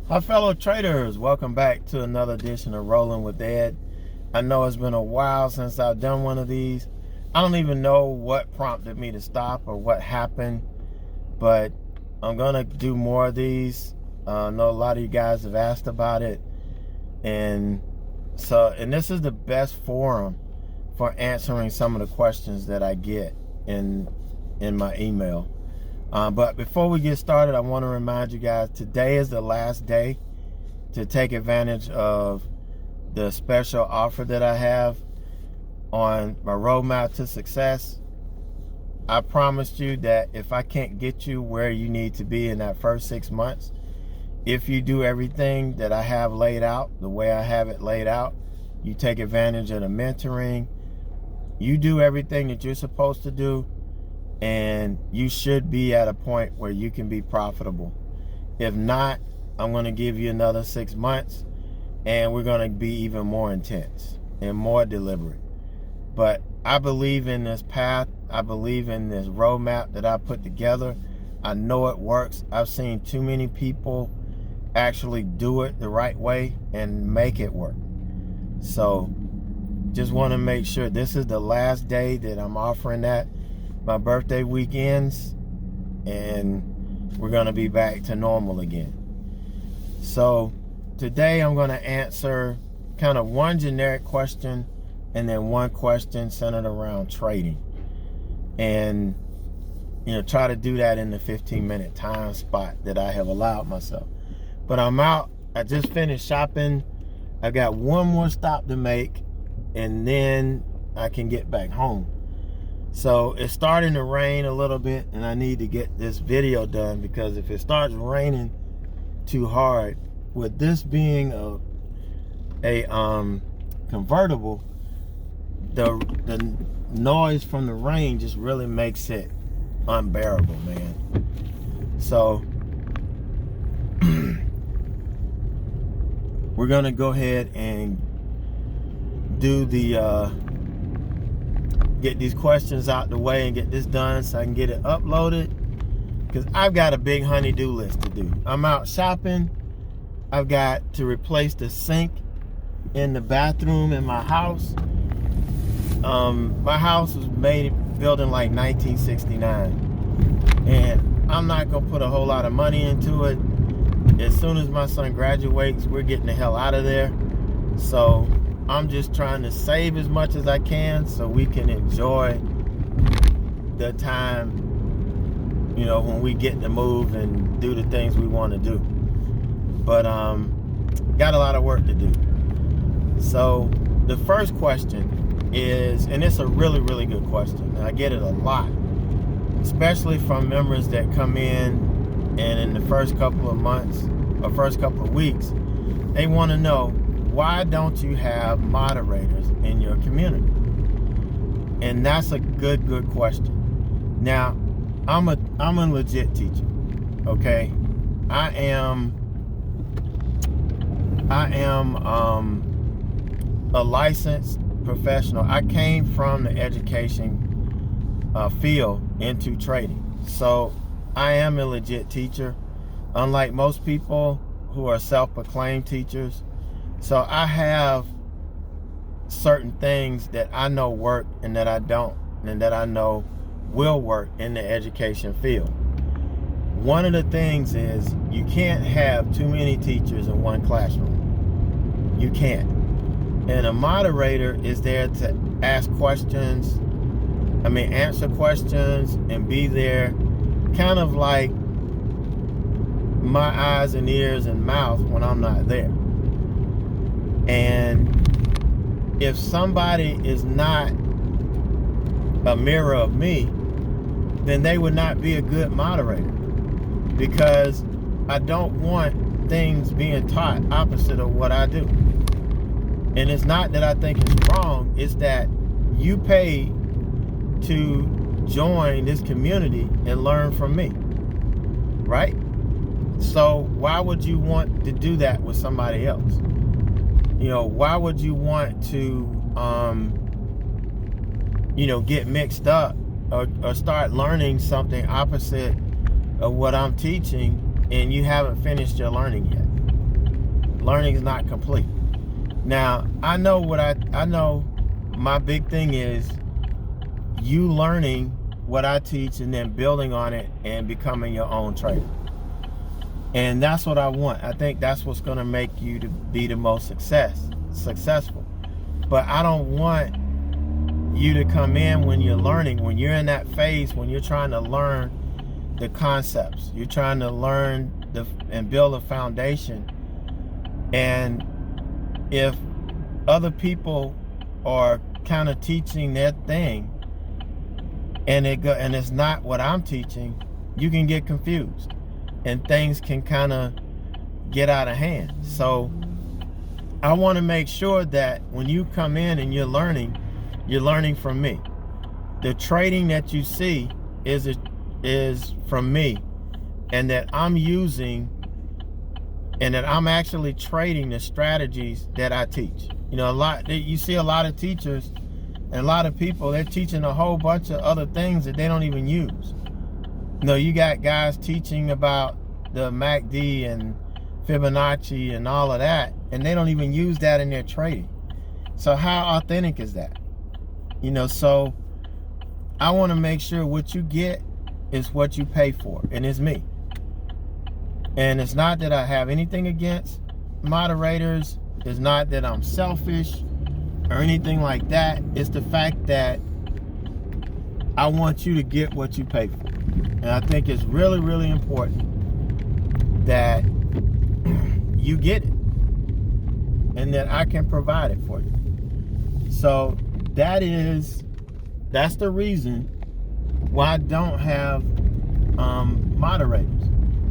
Hi fellow traders, welcome back to another edition of Rollin With Ed. I know it's been a while since I've done one of these. I don't even know what prompted me to stop or what happened, but I'm gonna do more of these. I know a lot of you guys have asked about it, and this is the best forum for answering some of the questions that I get in my email. But before we get started, I want to remind you guys, today is the last day to take advantage of the special offer that I have on my roadmap to success. I promised you that if I can't get you where you need to be in that first 6 months, if you do everything that I have laid out, the way I have it laid out, you take advantage of the mentoring, you do everything that you're supposed to do, and you should be at a point where you can be profitable. If not, I'm going to give you another 6 months, and we're going to be even more intense and more deliberate. But I believe in this path. I believe in this roadmap that I put together. I know it works. I've seen too many people actually do it the right way and make it work. So just want to make sure this is the last day that I'm offering that. My birthday weekends, and we're going to be back to normal again. So today I'm going to answer kind of one generic question and then one question centered around trading, and try to do that in the 15-minute time spot that I have allowed myself. But I'm out. I just finished shopping. I got one more stop to make, and then I can get back home. So it's starting to rain a little bit, and I need to get this video done, because if it starts raining too hard, with this being a convertible, the noise from the rain just really makes it unbearable, man. So we're gonna go ahead and do the get these questions out the way and get this done so I can get it uploaded, because I've got a big honey-do list to do. I'm out shopping. I've got to replace the sink in the bathroom in my house. My house was built in like 1969, and I'm not gonna put a whole lot of money into it. As soon as my son graduates, we're getting the hell out of there. So I'm just trying to save as much as I can so we can enjoy the time, when we get to move and do the things we want to do. But got a lot of work to do. So the first question is, and it's a really, really good question. I get it a lot, especially from members that come in, and in the first couple of months or first couple of weeks, they want to know, why don't you have moderators in your community? And that's a good question. Now, I'm a legit teacher, okay? I am a licensed professional. I came from the education field into trading. So I am a legit teacher, unlike most people who are self-proclaimed teachers. So I have certain things that I know work and that I don't, and that I know will work in the education field. One of the things is, you can't have too many teachers in one classroom. You can't. And a moderator is there to answer questions, and be there kind of like my eyes and ears and mouth when I'm not there. And if somebody is not a mirror of me, then they would not be a good moderator, because I don't want things being taught opposite of what I do. And it's not that I think it's wrong, it's that you pay to join this community and learn from me, right? So why would you want to do that with somebody else? Why would you want to, get mixed up or start learning something opposite of what I'm teaching, and you haven't finished your learning yet? learning is not complete. Now, I know my big thing is you learning what I teach and then building on it and becoming your own trader. And that's what I want. I think that's what's going to make you to be the most successful. But I don't want you to come in when you're learning, when you're in that phase, when you're trying to learn the concepts, you're trying to learn and build a foundation. And if other people are kind of teaching their thing and it's not what I'm teaching, you can get confused and things can kind of get out of hand. So I want to make sure that when you come in and you're learning from me. The trading that you see is from me, and that I'm using and that I'm actually trading the strategies that I teach. You know, you see a lot of teachers and a lot of people, they're teaching a whole bunch of other things that they don't even use. You know, you got guys teaching about the MACD and Fibonacci and all of that, and they don't even use that in their trading. So how authentic is that? You know, so I want to make sure what you get is what you pay for, and it's me. And it's not that I have anything against moderators. It's not that I'm selfish or anything like that. It's the fact that I want you to get what you pay for. And I think it's really, really important that you get it and that I can provide it for you. So that's the reason why I don't have moderators.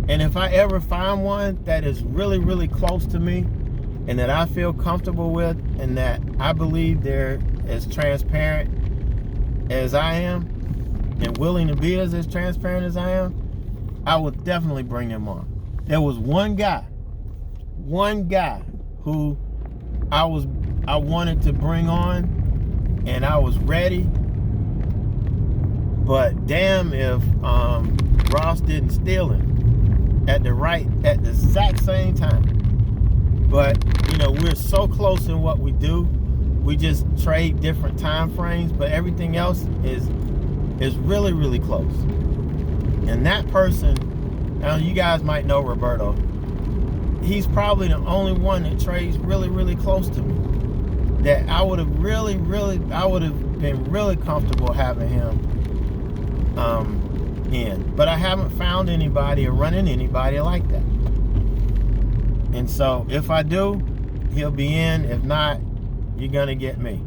And if I ever find one that is really, really close to me and that I feel comfortable with and that I believe they're as transparent as I am and willing to be as transparent as I am, I would definitely bring them on. There was one guy who I wanted to bring on and I was ready, but damn if Ross didn't steal him at the exact same time. But you know, we're so close in what we do. We just trade different time frames, but everything else is really, really close. And that person, now you guys might know Roberto, he's probably the only one that trades really, really close to me, that I would have been really comfortable having him in. But I haven't found anybody or run into anybody like that. And so if I do, he'll be in. If not, you're gonna get me.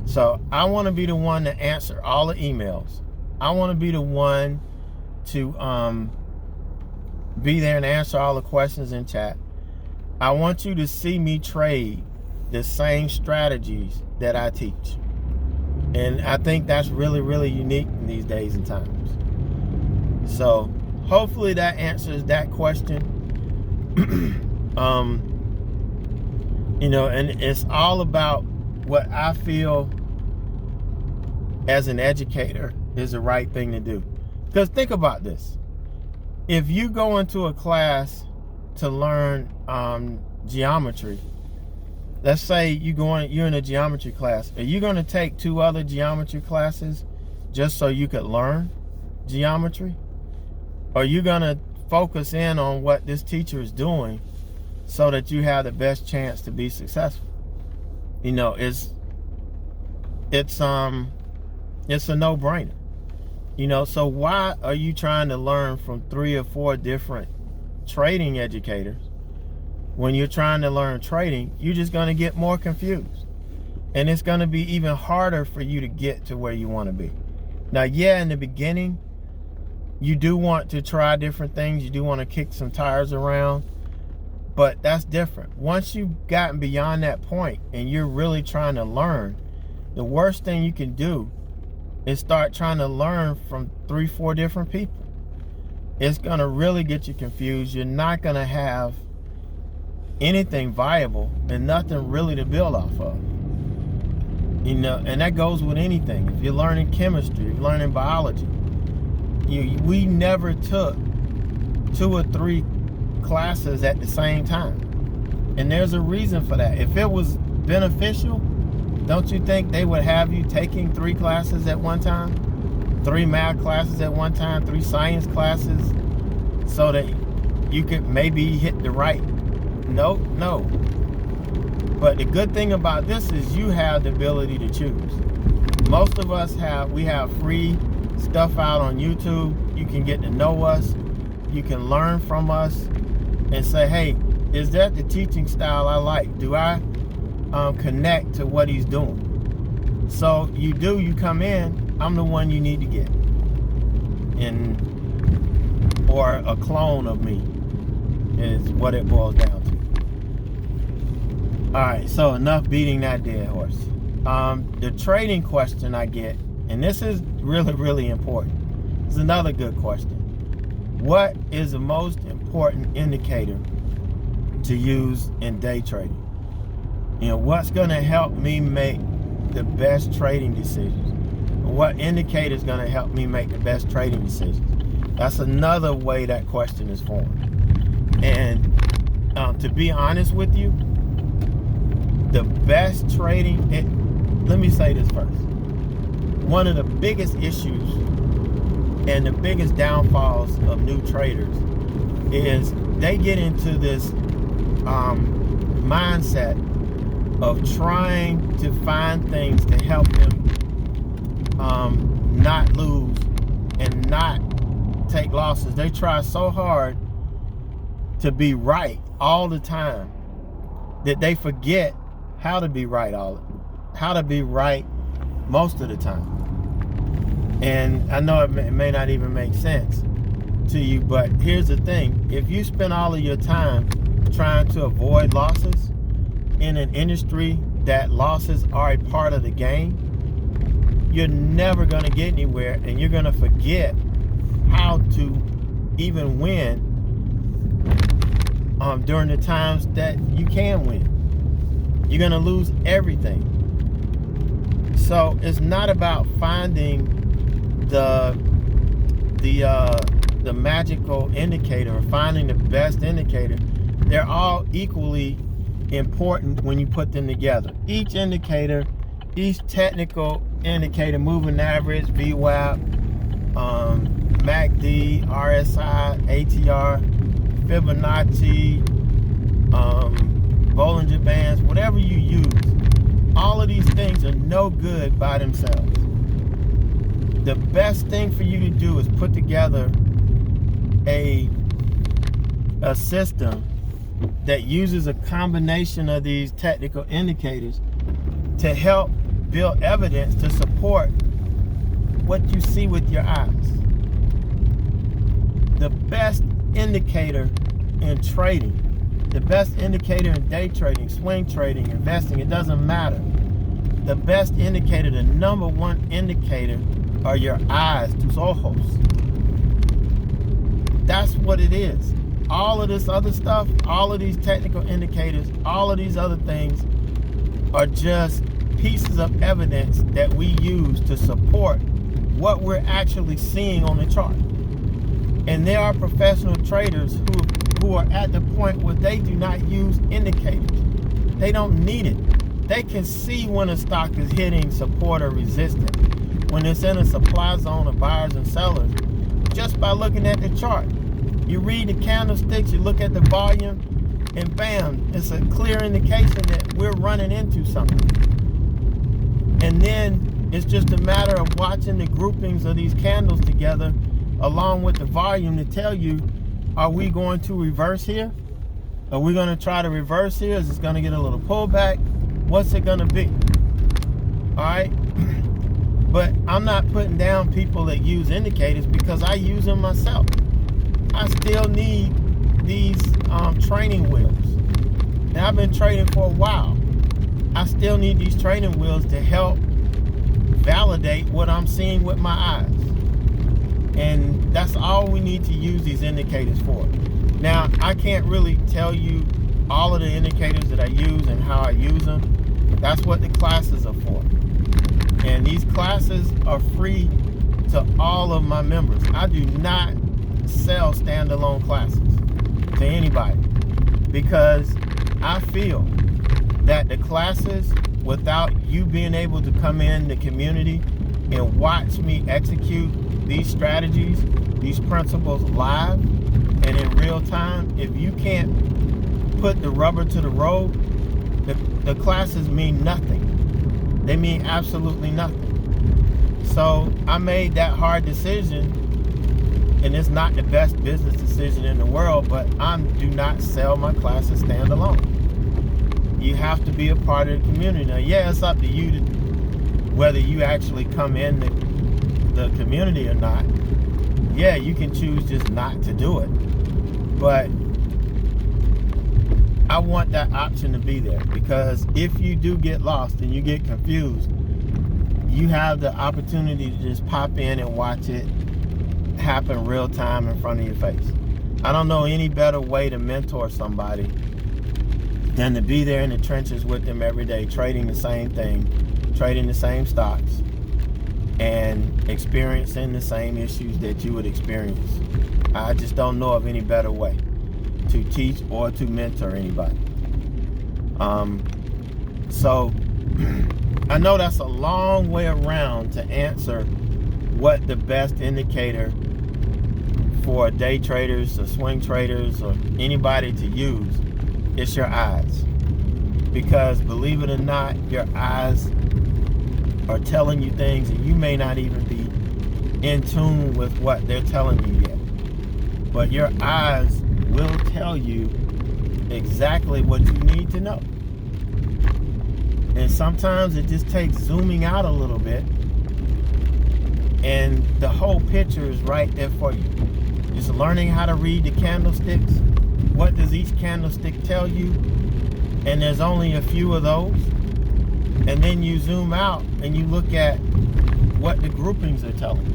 So I want to be the one to answer all the emails. I want to be the one to be there and answer all the questions in chat. I want you to see me trade the same strategies that I teach. And I think that's really, really unique in these days and times. So hopefully that answers that question. You know, and it's all about what I feel as an educator is the right thing to do. Because think about this. If you go into a class to learn geometry, let's say you're in a geometry class, are you going to take 2 other geometry classes just so you could learn geometry? Or are you going to focus in on what this teacher is doing so that you have the best chance to be successful? You know, it's a no-brainer. You know, so why are you trying to learn from 3 or 4 different trading educators? When you're trying to learn trading, you're just going to get more confused. And it's going to be even harder for you to get to where you want to be. Now, yeah, in the beginning, you do want to try different things. You do want to kick some tires around. But that's different. Once you've gotten beyond that point and you're really trying to learn, the worst thing you can do is start trying to learn from 3, 4 different people. It's going to really get you confused. You're not going to have anything viable and nothing really to build off of. You know, and that goes with anything. If you're learning chemistry, if you're learning biology, we never took 2 or 3 classes at the same time. And there's a reason for that. If it was beneficial, don't you think they would have you taking 3 classes at one time? 3 math classes at one time, 3 science classes, so that you could maybe hit the right note? No. But the good thing about this is you have the ability to choose. Most of us have free stuff out on YouTube. You can get to know us. You can learn from us and say, hey, is that the teaching style I like? Do I connect to what he's doing? So you come in, I'm the one you need to get. Or a clone of me is what it boils down to. All right, so enough beating that dead horse. The trading question I get, and this is really, really important. It's another good question. What is the most important indicator to use in day trading? You know, what's going to help me make the best trading decisions? What indicator is going to help me make the best trading decisions? That's another way that question is formed. And to be honest with you, the best trading, let me say this first. One of the biggest issues and the biggest downfalls of new traders is they get into this mindset of trying to find things to help them not lose and not take losses. They try so hard to be right all the time that they forget how to be right most of the time. And I know it may not even make sense to you, but here's the thing. If you spend all of your time trying to avoid losses in an industry that losses are a part of the game, you're never going to get anywhere, and you're going to forget how to even win during the times that you can win. You're going to lose everything. So it's not about finding the magical indicator or finding the best indicator. They're all equally important when you put them together. Each indicator, each technical indicator, moving average, VWAP, MACD, RSI, ATR, Fibonacci, Bollinger Bands, whatever you use, all of these things are no good by themselves. The best thing for you to do is put together a system that uses a combination of these technical indicators to help build evidence to support what you see with your eyes. The best indicator in trading, the best indicator in day trading, swing trading, investing, it doesn't matter. The best indicator, the number one indicator, are your eyes, tus ojos. That's what it is. All of this other stuff, all of these technical indicators, all of these other things are just pieces of evidence that we use to support what we're actually seeing on the chart. And there are professional traders who are at the point where they do not use indicators. They don't need it. They can see when a stock is hitting support or resistance, when it's in a supply zone of buyers and sellers, just by looking at the chart. You read the candlesticks, you look at the volume, and bam, it's a clear indication that we're running into something. And then it's just a matter of watching the groupings of these candles together along with the volume to tell you, are we going to reverse here? Are we going to try to reverse here? Is it going to get a little pullback? What's it going to be? All right. But I'm not putting down people that use indicators because I use them myself. I still need these training wheels. And I've been trading for a while. I still need these training wheels to help validate what I'm seeing with my eyes. And that's all we need to use these indicators for. Now, I can't really tell you all of the indicators that I use and how I use them. That's what the classes are for. And these classes are free to all of my members. I do not sell standalone classes to anybody because I feel that the classes, without you being able to come in the community and watch me execute these strategies, these principles live and in real time, if you can't put the rubber to the road, the classes mean nothing. They mean absolutely nothing. So I made that hard decision, and it's not the best business decision in the world, but I do not sell my classes standalone. You have to be a part of the community. Now, yeah, it's up to you to whether you actually come in the community or not. Yeah, you can choose just not to do it, but I want that option to be there, because if you do get lost and you get confused, you have the opportunity to just pop in and watch it happen real time in front of your face. I don't know any better way to mentor somebody than to be there in the trenches with them every day, trading the same thing, trading the same stocks, and experiencing the same issues that you would experience. I just don't know of any better way to teach or to mentor anybody. So I know that's a long way around to answer what the best indicator for day traders or swing traders or anybody to use. It's your eyes. Because believe it or not, your eyes are telling you things, and you may not even be in tune with what they're telling you yet. But your eyes will tell you exactly what you need to know. And sometimes it just takes zooming out a little bit, and the whole picture is right there for you. Just learning how to read the candlesticks. What does each candlestick tell you? And there's only a few of those. And then you zoom out and you look at what the groupings are telling you.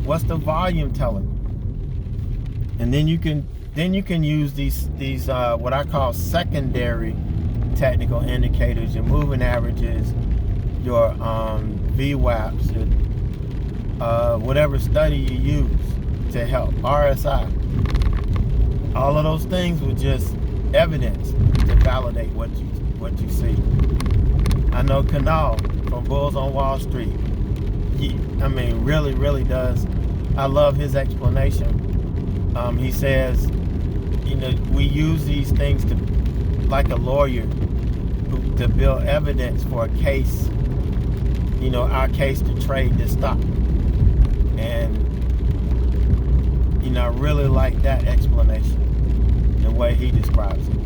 What's the volume telling you? And then you can use these what I call secondary technical indicators, your moving averages, your VWAPs, your, whatever study you use to help, RSI. All of those things were just evidence to validate what you see. I know Kanal from Bulls on Wall Street, really does. I love his explanation. He says, we use these things to, like a lawyer, to build evidence for a case, our case to trade this stock. And, I really like that explanation, the way he describes it.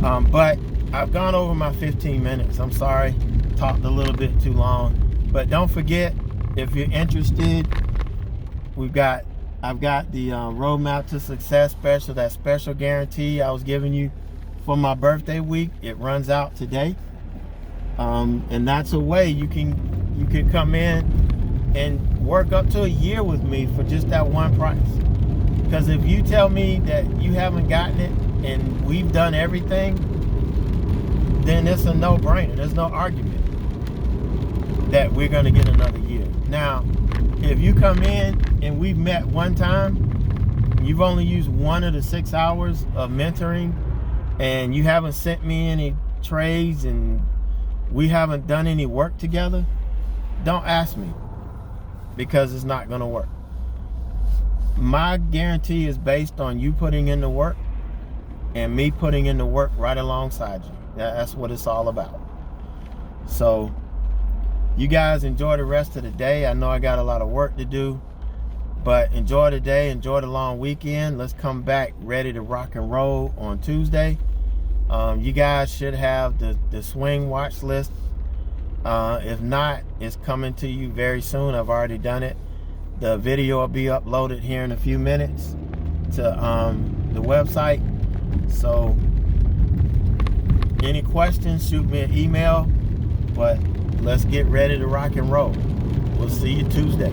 But I've gone over my 15 minutes. I'm sorry, talked a little bit too long. But don't forget, if you're interested, I've got the Roadmap to Success special, that special guarantee I was giving you for my birthday week. It runs out today. And that's a way you can come in and work up to a year with me for just that one price. Because if you tell me that you haven't gotten it and we've done everything, then it's a no-brainer. There's no argument that we're going to get another year. Now, if you come in and we've met one time, you've only used 1 of the 6 hours of mentoring, and you haven't sent me any trades and we haven't done any work together, don't ask me, because it's not going to work. My guarantee is based on you putting in the work and me putting in the work right alongside you. That's what it's all about. So you guys enjoy the rest of the day. I know I got a lot of work to do, but enjoy the day, enjoy the long weekend. Let's come back ready to rock and roll on Tuesday. You guys should have the swing watch list. If not, it's coming to you very soon. I've already done it. The video will be uploaded here in a few minutes to the website. So any questions, shoot me an email. But let's get ready to rock and roll. We'll see you Tuesday.